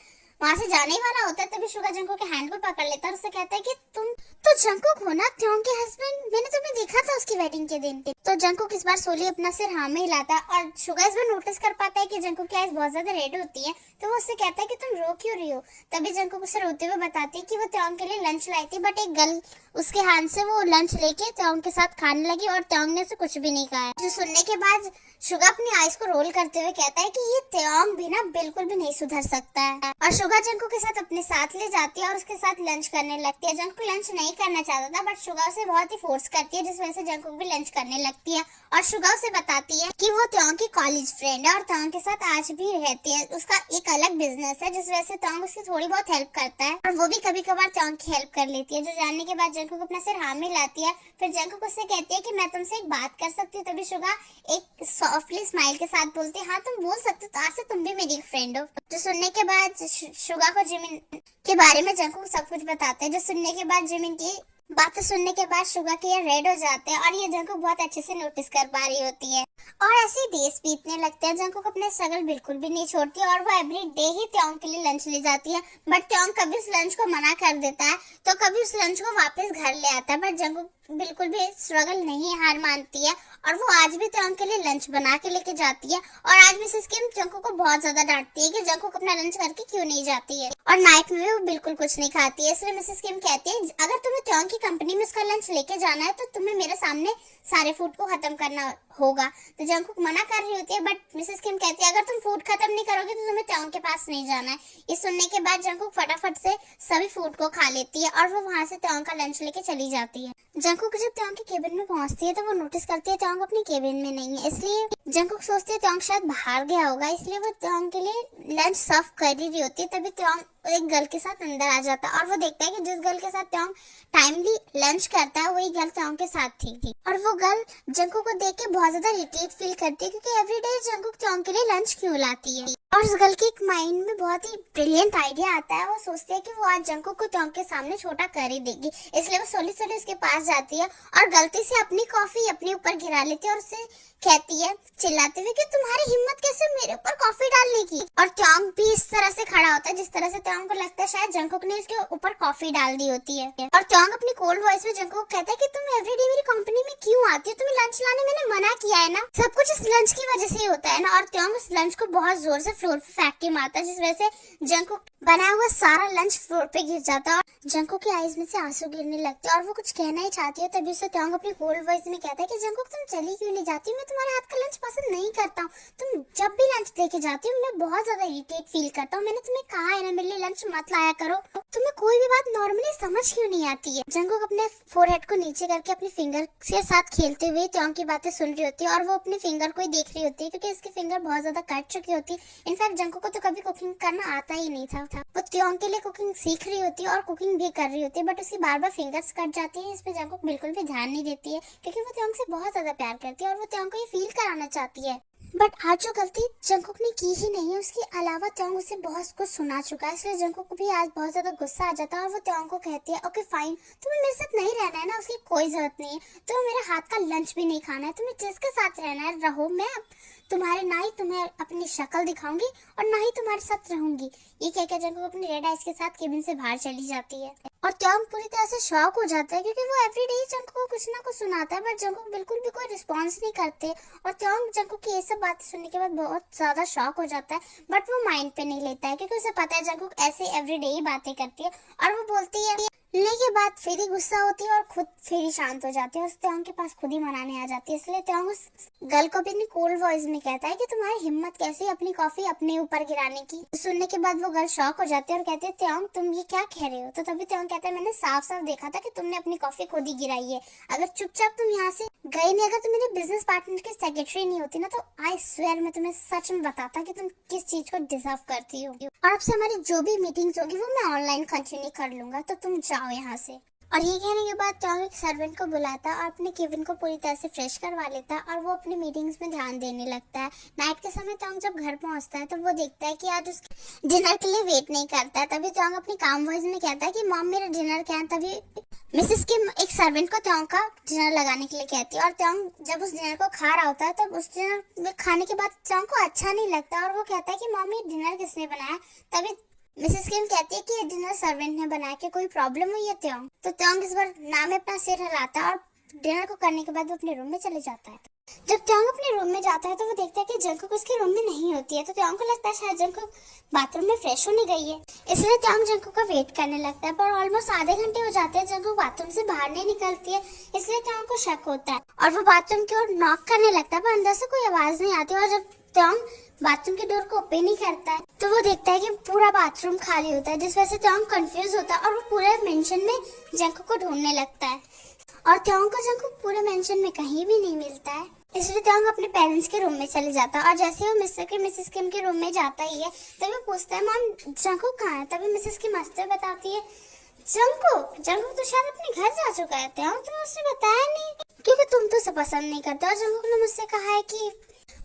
वहाँ से जाने ही वाला होता है। तभी शुगा जंकुक के हैंड को पकड़ लेता है और उसे कहता है कि तुम तो जंकुक हो ना त्योंग के हस्बैंड, मैंने तुम्हें देखा था उसकी वेडिंग के दिन। तो जंकुक इस बार सोली अपना सिर हाँ में हिलाता है और शुगा इस बार नोटिस कर पाता है कि जंकुक की आईज बहुत ज्यादा रेड होती है, तो वो उससे कहता है कि तुम रो क्यों रही हो। तभी जंकुक उसे रोते हुए बताती है कि वो त्योंग के लिए लंच लाई थी बट एक गर्ल उसके हाथ से वो लंच लेके त्योंग के साथ खाने लगी और त्योंग ने उसे कुछ भी नहीं खाया। जो सुनने के बाद शुगा अपनी आईज को रोल करते हुए कहता है कि ये त्योंग भी ना बिल्कुल भी नहीं सुधर सकता है और शुगा जंकुक के साथ अपने साथ ले जाती है और उसके साथ लंच करने लगती है। जंकुक लंच नहीं करना चाहता था बट शुगा उसे बहुत ही फोर्स करती है जिस वजह से जंकुक भी लंच करने लगती है और शुगा उसे बताती है कि वो त्योंग की कॉलेज फ्रेंड है और त्योंग के साथ आज भी रहती है, उसका एक अलग बिजनेस है जिस वजह से त्योंग उसकी थोड़ी बहुत हेल्प करता है और वो भी कभी कभार त्योंग की हेल्प कर लेती है। जो जानने के बाद जंकुक अपना सिर हाँ में लाती है। फिर जंकुक उससे कहती है कि मैं तुमसे एक बात कर सकती हूँ। तभी शुगा एक सॉफ्टली स्माइल के साथ बोलती है हाँ तुम बोल सकते हो, तो आज से तुम भी मेरी फ्रेंड हो। जो सुनने के बाद शुगा को जिमिन के बारे में जंकुक सब कुछ बताते हैं। जो सुनने के बाद जिमिन की बातें सुनने के बाद शुगा के ये रेड हो जाते हैं और ये जंकुक बहुत अच्छे से नोटिस कर पा रही होती है और ऐसे ही डेज बीतने लगते हैं। जंकुक अपने स्ट्रगल बिल्कुल भी नहीं छोड़ती और वो एवरी डे ही त्योंग के लिए लंच ले जाती है, बट त्योंग कभी उस लंच को मना कर देता है तो कभी उस लंच को वापस घर ले आता है। बट जंकुक बिल्कुल भी स्ट्रगल नहीं हार मानती है और वो आज भी त्योंग के लिए लंच बना के लेके जाती है। और आज मिसेस किम जंकुक को बहुत ज्यादा डांटती है कि जंकुक अपना लंच करके क्यों नहीं जाती है, और नाइट में भी वो बिल्कुल कुछ नहीं खाती है। इसलिए मिसेस किम कहती है अगर तुम्हें त्योंग की कंपनी में उसका लंच लेके जाना है तो तुम्हें मेरे सामने सारे फूड को खत्म करना होगा। तो जंकुक मना कर रही होती है, बट मिसेस किम कहती है अगर तुम फूड खत्म नहीं करोगे तो तुम्हें त्योंग के पास नहीं जाना है। ये सुनने के बाद जंकुक फटाफट से सभी फूड को खा लेती है और वो वहां से त्योंग का लंच लेके चली जाती है। जंकुक जब त्योंग के केबिन में पहुंचती है तो वो नोटिस करती है त्योंग अपनी केबिन में नहीं है, इसलिए जंकुक सोचती है त्योंग शायद बाहर गया होगा, इसलिए वो त्योंग के लिए लंच सर्व कर रही होती है। तभी त्योंग एक गर्ल के साथ अंदर आ जाता है और वो देखता है कि जिस गर्ल के साथ त्योंग टाइमली लंच करता है वही गर्ल त्योंग के साथ थी और वो गर्ल जंकुक को देख के बहुत ज्यादा इरिटेट फील करती है क्योंकि एवरीडे जंकुक त्योंग के लिए लंच क्यों लाती है। और उस गर्ल के एक माइंड में बहुत ही ब्रिलियंट आइडिया आता है। वो सोचती है कि वो आज जंकुक को त्योंग के सामने छोटा कर ही देगी, इसलिए वो सोली सोली उसके पास जाती है और गलती से अपनी कॉफी अपने ऊपर गिरा लेती है और उसे कहती है चिल्लाते हुए कि तुम्हारी हिम्मत कैसे मेरे ऊपर कॉफी डालने की। और त्योंग भी इस तरह से खड़ा होता है जिस तरह से त्योंग को लगता है शायद जंकुक ने इसके ऊपर कॉफी डाल दी होती है। और त्योंग अपनी कोल्ड वॉइस में जंकुक को कहता है कि तुम एवरीडे मेरी कंपनी में क्यों आती हो, तुम्हें लंच लाने मैंने मना किया है ना, सब कुछ इस लंच की वजह से ही होता है ना। और त्योंग उस लंच को बहुत जोर से फ्लोर पे फेंक के मारता है जिस वजह से जंकुक बना हुआ सारा लंच फ्लोर पे गिर जाता है और जंकुक की आईज में से आंसू गिरने लगते हैं और वो कुछ कहना ही चाहती है। तभी उसे त्योंग अपनी कोल्ड वॉइस में कहता है कि जंकुक तुम चली क्यों नहीं जाती, मैं तुम्हारे हाथ का लंच पसंद नहीं करता हूँ, तुम जब भी लंच लेके जाती हो मैं बहुत ज्यादा इरिटेट फील करता हूँ, मैंने तुम्हें कहा है ना मेरे लिए लंच मत लाया करो, तुम्हें कोई भी बात नॉर्मली समझ क्यों नहीं आती है। जंकुक अपने फोरहेड को नीचे करके अपने फिंगर के साथ खेलते हुए त्योंग की बातें सुन रही होती है और वो अपने फिंगर को ही देख रही होती है क्योंकि इसकी फिंगर बहुत ज्यादा कट चुकी होती है। इनफैक्ट जंकुक को तो कभी कुकिंग करना आता ही नहीं था। वो त्योंग के लिए कुकिंग सीख रही होती है और कुकिंग भी कर रही होती है, बट उसकी बार बार फिंगर्स कट जाती है। इस पे जंकुक बिल्कुल भी ध्यान नहीं देती है क्योंकि वो त्योंग से बहुत ज्यादा प्यार करती है और वो त्योंग को ये फील कराना चाहती है। बट आज जो गलती जंकुक ने की ही नहीं है, उसके अलावा त्योंग उसे बहुत कुछ सुना चुका है, इसलिए जंकुक को भी आज बहुत ज्यादा गुस्सा आ जाता है और वो त्योंग को कहती है ओके फाइन, तुम्हें मेरे साथ नहीं रहना है ना, उसकी कोई जरूरत नहीं है, तुम्हें मेरे हाथ का लंच भी नहीं खाना है, तुम्हें जिसके साथ रहना है रहो, मैं तुम्हारे ना ही तुम्हें अपनी शक्ल दिखाऊंगी और ना ही तुम्हारे साथ रहूंगी। ये कह के जंकुक अपनी रेड आइज के साथ केबिन से बाहर चली जाती है और त्योंग पूरी तरह से शॉक हो जाता है क्योंकि वो एवरीडे जंकुक को कुछ ना कुछ सुनाता है, बट जंकुक बिल्कुल भी कोई रिस्पॉन्स नहीं करते और त्योंग जंकुक की ये सब बातें सुनने के बाद बहुत ज्यादा शॉक हो जाता है, बट वो माइंड पे नहीं लेता है क्योंकि उसे पता है जंकुक ऐसे एवरीडे ही बातें करती है। और वो बोलती है लेने के बाद फिर ही गुस्सा होती है और खुद फिर ही शांत हो जाती है और त्योंग के पास खुद ही मनाने आ जाती है। इसलिए त्योंग उस गर्ल को भी अपनी कोल्ड वॉइस में कहता है कि तुम्हारी हिम्मत कैसी अपनी कॉफी अपने ऊपर गिराने की। सुनने के बाद वो गर्ल शॉक हो जाती है और कहते हैं त्योंग तुम ये क्या कह रहे हो। तो तभी त्योंग कहता है मैंने साफ साफ देखा था कि तुमने अपनी कॉफी खुद ही गिराई है, अगर चुपचाप तुम यहाँ से गई नहीं, अगर तुम मेरे बिजनेस पार्टनर की सेक्रेटरी नहीं होती ना तो आई स्वेयर मैं तुम्हें सच में बताता कि तुम किस चीज को डिजर्व करती हो। और अब से हमारी जो भी मीटिंग्स होगी वो मैं ऑनलाइन कंटिन्यू कर लूंगा, तो तुम जाओ यहाँ से। और ये कहने के बाद त्योंग एक सर्वेंट को बुलाता और अपने केबिन को पूरी तरह से फ्रेश करवा लेता और वो अपनी मीटिंग्स में ध्यान देने लगता है। नाइट के समय त्योंग जब घर पहुंचता है तो वो देखता है कि आज उसके डिनर के लिए वेट नहीं करता है। तभी त्योंग अपनी काम वॉइस में कहता है कि मॉम मेरा डिनर क्या है। तभी मिसेस किम एक सर्वेंट को त्योंग का डिनर लगाने के लिए कहती है और त्योंग जब उस डिनर को खा रहा होता है तब उस डिनर में खाने के बाद त्योंग को अच्छा नहीं लगता और वो कहता है कि मॉम ये डिनर किसने बनाया। तभी मिसेस किम कहती है कि ये डिनर सर्वेंट ने बनाया, कि कोई प्रॉब्लम हुई है त्योंग। तो त्योंग इस बार नाम अपना सिर हिलाता है और डिनर को करने के बाद वो अपने रूम में चले जाता है। जब त्योंग अपने रूम में जाता है तो वो देखता है कि जंकुक उसके रूम में नहीं होती है। तो त्योंग को लगता है शायद जंकुक बाथरूम में फ्रेश होने गई है, इसलिए त्योंग जंकुक का वेट करने लगता है। पर ऑलमोस्ट आधे घंटे हो जाते हैं, जंकुक बाथरूम से बाहर नहीं निकलती है, इसलिए त्योंग को शक होता है और वो बाथरूम की ओर नॉक करने लगता है, पर अंदर से कोई आवाज नहीं आती। और जब त्योंग बाथरूम के डोर को ओपन नहीं करता है तो वो देखता है कि पूरा बाथरूम खाली होता है, जिस वजह से त्योंग कंफ्यूज होता है और वो पूरे मेंशन में जंकुक को ढूंढने लगता है। और त्योंग को जंकुक पूरे मेंशन में कहीं भी नहीं मिलता है, इसलिए त्योंग अपने पेरेंट्स के रूम में चले जाता है। और जैसे वो मिसेस किम के रूम में जाता ही है तभी वो पूछता है मॉम जंकुक कहाँ है। तभी मिसेस किम हंसते हुए बताती है जंकुक तो शायद अपने घर जा चुका है त्योंग, तुम्हें उसने बताया नहीं क्योंकि तुम तो उसे पसंद नहीं करते। और जंकुक ने मुझसे कहा है कि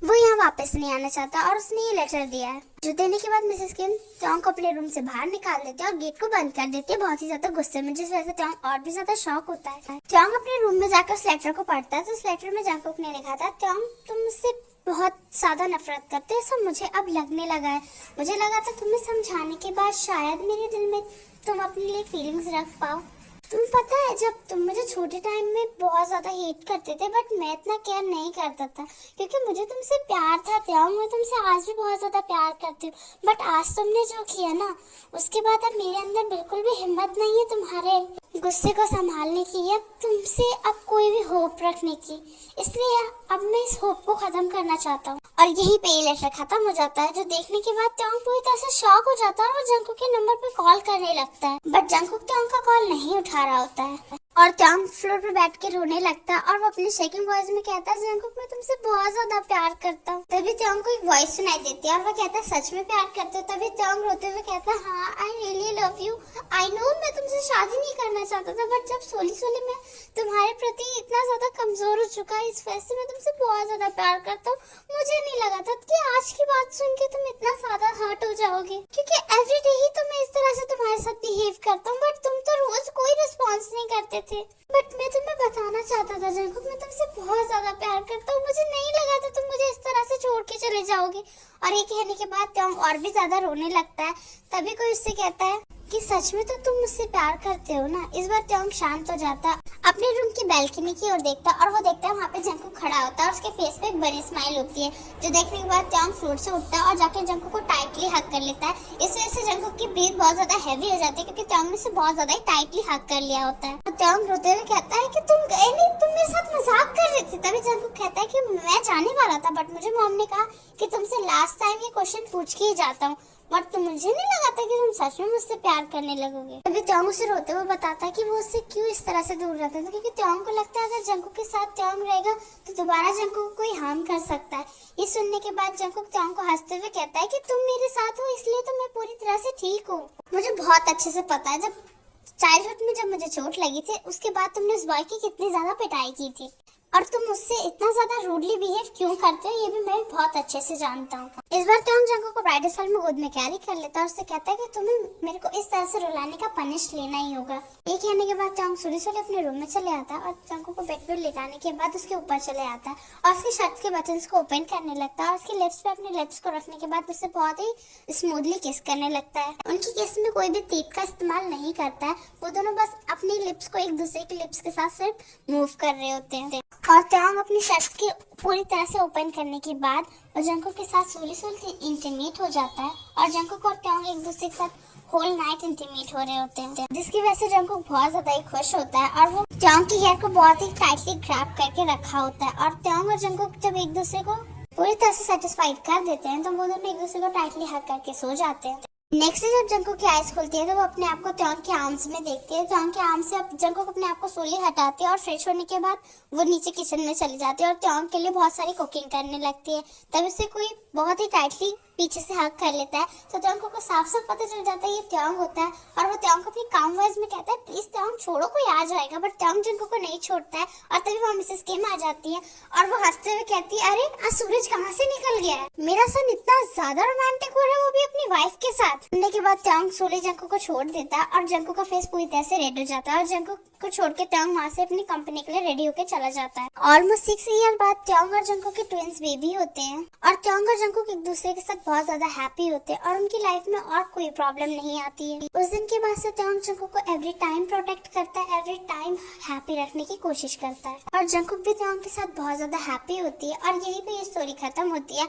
वो यहाँ वापस नहीं आना चाहता और उसने ये लेटर दिया है। जो देने के बाद मिसेस किम त्योंग को अपने रूम से बाहर निकाल देती है और गेट को बंद कर देती है बहुत ही ज्यादा गुस्से में, जिस वजह से त्योंग और भी ज्यादा शॉक होता है। त्योंग अपने रूम में जाकर उस लेटर को पढ़ता है तो उस लेटर में जंगकुक ने लिखा था, त्योंग तुम मुझसे बहुत ज्यादा नफरत करते हो, सब मुझे अब लगने लगा है। मुझे लगा था तुम्हें समझाने के बाद शायद मेरे दिल में तुम अपने लिए फीलिंग्स रख पाओ। तुम्हें पता है जब तुम मुझे छोटे टाइम में बहुत ज्यादा हेट करते थे बट मैं इतना केयर नहीं करता था क्योंकि मुझे तुमसे प्यार था। त्योंग मैं तुमसे आज भी बहुत ज्यादा प्यार करती हूँ, बट आज तुमने जो किया ना उसके बाद अब मेरे अंदर बिल्कुल भी हिम्मत नहीं है तुम्हारे गुस्से को संभालने की या तुमसे अब कोई भी होप रखने की। इसलिए अब मैं इस होप को खत्म करना चाहता हूँ। और यही पे लेटर खत्म हो जाता है, जो देखने के बाद त्योंग पूरी तरह से शॉक हो जाता है और वो जंगकुक के नंबर पे कॉल करने लगता है, बट जंगकुक त्योंग का कॉल नहीं उठा रहा होता है और त्योंग फ्लोर पे बैठ के रोने लगता है और वो अपनी शेकिंग वॉइस में कहता है, जंगकुक मैं तुमसे बहुत ज्यादा प्यार करता हूँ। तभी त्योंग को एक वॉइस सुनाई देती है और वो कहता है, सच में प्यार करते हो? तभी त्योंग रोते हुए कहता है, हाँ I really love you. I know मैं तुमसे शादी नहीं करना चाहता था बट जब सोली सोली मैं तुम्हारे प्रति इतना ज्यादा कमजोर हो चुका है इस वजह से मैं तुमसे बहुत ज्यादा प्यार करता हूँ। मुझे नहीं लगा था कि आज की बात सुन के तुम इतना ज्यादा हर्ट हो जाओगे क्योंकि एवरीडे ही तो मैं इस तरह से तुम्हारे साथ बिहेव करता हूँ बट तुम तो रोज कोई रिस्पॉन्स नहीं करते थे। बट मैं तुम्हें बताना चाहता था जंगकुक मैं तुमसे बहुत ज्यादा प्यार करता हूँ, मुझे नहीं लगा था तुम मुझे इस तरह से छोड़ के चले जाओगे। और ये कहने के बाद त्योंग और भी ज्यादा रोने लगता है। तभी कोई उससे कहता है कि सच में तो तुम मुझसे प्यार करते हो ना। इस बार त्योंग शांत हो जाता है, अपने रूम की बैल्कनी की ओर देखता है और वो देखता है वहाँ पे जंगकुक खड़ा होता है और उसके फेस पे एक बड़ी स्माइल होती है, जो देखने के बाद त्योंग फ्लोर से उठता है और जाकर जंगकुक को टाइटली हग कर लेता है। इस वजह से जंगकुक की ब्रीथ बहुत ज्यादा हैवी हो जाती है क्योंकि त्योंग ने उसे बहुत ज्यादा टाइटली हग कर लिया होता है। तो त्योंग रोते हुए कहता है कि तुम गए नहीं, तुम मेरे साथ मजाक कर रहे थे। तभी जंगकुक कहता है कि मैं जाने वाला था बट मुझे मॉम ने कहा कि तुमसे लास्ट टाइम ये क्वेश्चन पूछ के ही जाता हूँ, बट तो मुझे नहीं लगा था कि तुम सच में मुझसे प्यार करने लगोगे। अभी त्योंग उसे रोते हुए बताता है कि वो उससे क्यों इस तरह से दूर रहता था, क्योंकि त्योंग को लगता है अगर जंगकुक के साथ त्योंग रहेगा तो दोबारा जंगकुक को कोई हार्म कर सकता है। ये सुनने के बाद जंगकुक त्योंग को हंसते हुए कहता है कि तुम मेरे साथ हो इसलिए तो मैं पूरी तरह से ठीक हूँ। मुझे बहुत अच्छे से पता है जब चाइल्डहुड में जब मुझे चोट लगी थी उसके बाद तुमने उस बॉय की कितनी ज्यादा पिटाई की थी और तुम मुझसे इतना ज्यादा रूडली बिहेव क्यों करते हो ये भी मैं बहुत अच्छे से जानता हूँ। इस बार त्योंग जंगकुक को ब्राइडल साल में गोद में कैरी कर लेता है और उससे कहता है कि तुम्हें मेरे को इस तरह से रुलाने का पनिश लेना ही होगा। ये कहने के बाद त्योंग सोले सोले अपने रूम में चले आता है और जंगकुक को बेड पे लेटाने के बाद उसके ऊपर चले आता है और उसके शर्ट के बटन्स को ओपन करने लगता है और उसके लिप्स पे अपने लिप्स को रखने के बाद उसे बहुत ही स्मूथली किस करने लगता है। उनकी किस में कोई भी टीथ का इस्तेमाल नहीं करता है, वो दोनों बस अपनी लिप्स को एक दूसरे के लिप्स के साथ सिर्फ मूव कर रहे होते हैं। और त्योंग अपनी शर्ट्स के पूरी तरह से ओपन करने के बाद वो जंगकुक के साथ सोली सोली इंटीमेट हो जाता है और जंगकुक और त्योंग एक दूसरे के साथ होल नाइट इंटीमेट हो रहे होते हैं, जिसकी वजह से जंगकुक बहुत ज्यादा ही खुश होता है और वो त्योंग की हेयर को बहुत ही टाइटली ग्रैब करके रखा होता है। और त्योंग और जंगकुक जब एक दूसरे को पूरी तरह से सेटिस्फाइड कर देते हैं तो वो दोनों एक दूसरे को टाइटली हग करके सो जाते हैं। नेक्स्ट जब जंगकुक की आइज खुलती है तो वो अपने आप को त्योंग के आर्म्स में देखती है। त्योंग के आर्म्स से जंगकुक अपने आप को सोली हटाती है और फ्रेश होने के बाद वो नीचे किचन में चली जाती है और त्योंग के लिए बहुत सारी कुकिंग करने लगती है। तब उससे कोई बहुत ही टाइटली पीछे से हक कर लेता है तो त्योंग को साफ साफ पता चल जाता है ये त्योंग होता है और वो त्योंग को अपनी काम वॉइस में कहता है, प्लीज त्योंग छोड़ो कोई आ जाएगा। बट त्योंग जंगकुक को नहीं छोड़ता है और तभी वहाँ मिसेस किम आ जाती है और वो हंसते हुए कहती है, अरे आज सूरज कहाँ से निकल गया है, मेरा सन इतना ज्यादा रोमांटिक हो रहा है वो भी अपनी वाइफ के साथ। सुनने के बाद त्योंग सोले जंगकुक को छोड़ देता है और जंगकुक का फेस पूरी तरह से रेड हो जाता है और जंगकुक को छोड़ के त्योंग वहाँ से अपनी कंपनी के लिए रेडी होकर चला जाता है। ऑलमोस्ट 6 ईयर बाद त्योंग और जंगकुक के ट्विंस बेबी होते हैं और त्योंग और जंगकुक एक दूसरे के साथ बहुत ज्यादा हैप्पी होते हैं और उनकी लाइफ में और कोई प्रॉब्लम नहीं आती है। उस दिन के बाद से त्योंग जंगकुक को एवरी टाइम प्रोटेक्ट करता है, एवरी टाइम हैप्पी रखने की कोशिश करता है और जंगकुक भी त्योंग के साथ बहुत ज्यादा हैप्पी होती है और यही पे ये स्टोरी खत्म होती है।